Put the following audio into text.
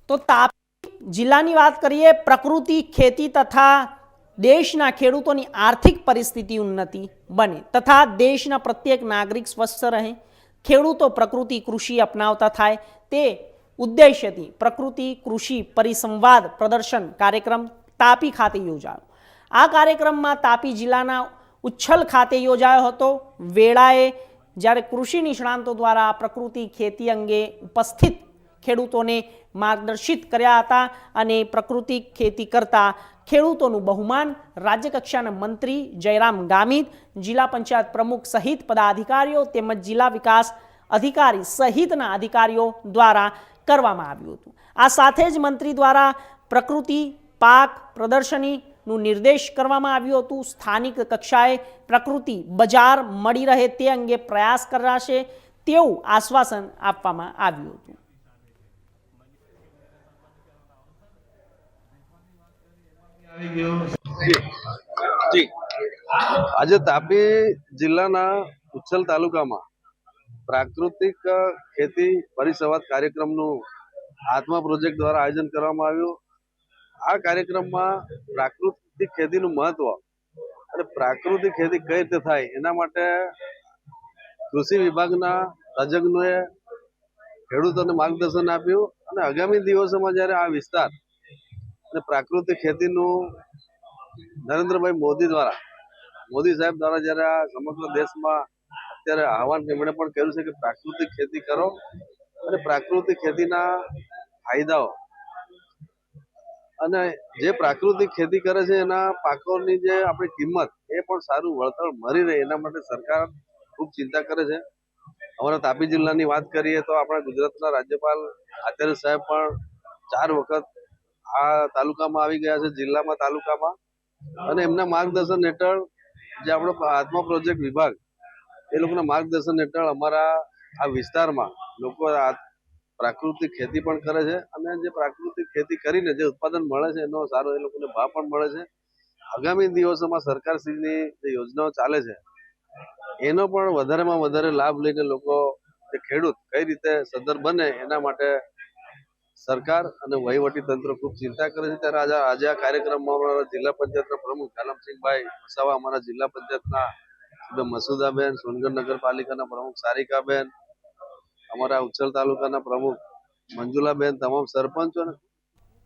તો તાપી જિલ્લાની વાત કરીએ, પ્રકૃતિ, ખેતી તથા દેશના ખેડૂતોની આર્થિક પરિસ્થિતિ ઉન્નતિ બને તથા દેશના પ્રત્યેક નાગરિક સ્વસ્થ રહે, ખેડૂતો પ્રકૃતિ કૃષિ અપનાવતા થાય તે ઉદ્દેશ્યથી પ્રકૃતિ કૃષિ પરિસંવાદ પ્રદર્શન કાર્યક્રમ તાપી ખાતે યોજાયો. આ કાર્યક્રમમાં તાપી જિલ્લાના ઉચ્છલ ખાતે યોજાયો હતો. વેળાએ જ્યારે કૃષિ નિષ્ણાંતો દ્વારા પ્રકૃતિ ખેતી અંગે ઉપસ્થિત ખેડૂતોને માર્ગદર્શિત કર્યા હતા અને પ્રકૃતિ ખેતી કરતા ખેડૂતોનું બહુમાન રાજ્યકક્ષાના મંત્રી જયરામ ગામિત, જિલ્લા પંચાયત પ્રમુખ સહિત પદાધિકારીઓ તેમજ જિલ્લા વિકાસ અધિકારી સહિતના અધિકારીઓ દ્વારા કરવામાં આવ્યું હતું. આ સાથે જ મંત્રી દ્વારા પ્રકૃતિ પાક પ્રદર્શનીનું નિર્દેશ કરવામાં આવ્યું હતું. સ્થાનિક કક્ષાએ પ્રકૃતિ બજાર મળી રહે તે અંગે પ્રયાસ કરાશે તેવું આશ્વાસન આપવામાં આવ્યું હતું. આજે તાપી જિલ્લાના ઉચ્છલ તાલુકામાં પ્રાકૃતિક ખેતી પરિસંવાદ કાર્યક્રમનું આત્મા પ્રોજેક્ટ દ્વારા આયોજન કરવામાં આવ્યું. આ કાર્યક્રમમાં પ્રાકૃતિક ખેતીનું મહત્વ અને પ્રાકૃતિક ખેતી કઈ રીતે થાય એના માટે કૃષિ વિભાગના તજજ્ઞોએ ખેડૂતોને માર્ગદર્શન આપ્યું અને આગામી દિવસોમાં જ્યારે આ વિસ્તાર અને પ્રાકૃતિક ખેતીનું નરેન્દ્રભાઈ મોદી સાહેબ દ્વારા જ્યારે આ સમગ્ર દેશમાં અત્યારે આહવાન એમણે પણ કર્યું છે કે પ્રાકૃતિક ખેતી કરો અને પ્રાકૃતિક ખેતીના ફાયદાઓ અને જે પ્રાકૃતિક ખેતી કરે છે એના પાકોની જે આપણી કિંમત એ પણ સારું વળતર મળી રહે એના માટે સરકાર ખૂબ ચિંતા કરે છે. અમારા તાપી જિલ્લાની વાત કરીએ તો આપણા ગુજરાતના રાજ્યપાલ આચાર્ય સાહેબ પણ 4 વખત આ તાલુકામાં આવી ગયા છે, જિલ્લામાં તાલુકામાં, અને એમના માર્ગદર્શન હેઠળ જે આપણો આત્મા પ્રોજેક્ટ વિભાગ એ લોકોના માર્ગદર્શન હેઠળ અમારા આ વિસ્તારમાં લોકો પ્રાકૃતિક ખેતી પણ કરે છે અને જે પ્રાકૃતિક ખેતી કરીને જે ઉત્પાદન મળે છે એનો સારો એ લોકોને ભાવ પણ મળે છે. આગામી દિવસોમાં સરકારશ્રીની જે યોજનાઓ ચાલે છે એનો પણ વધારેમાં વધારે લાભ લઈને લોકો જે ખેડૂત કઈ રીતે સદ્ધર બને એના માટે સરકાર અને વહીવટી તંત્ર ખૂબ ચિંતા કરે છે. ત્યારે આજે આ કાર્યક્રમમાં અમારા જિલ્લા પંચાયતના પ્રમુખ જાલમસિંહભાઈ વસાવા, અમારા જિલ્લા પંચાયતના મસુદાબેન, સોનગઢ નગરપાલિકાના પ્રમુખ સારિકાબેન, અમારા ઉચ્છલ તાલુકાના પ્રમુખ મંજુલાબેન, તમામ સરપંચો અને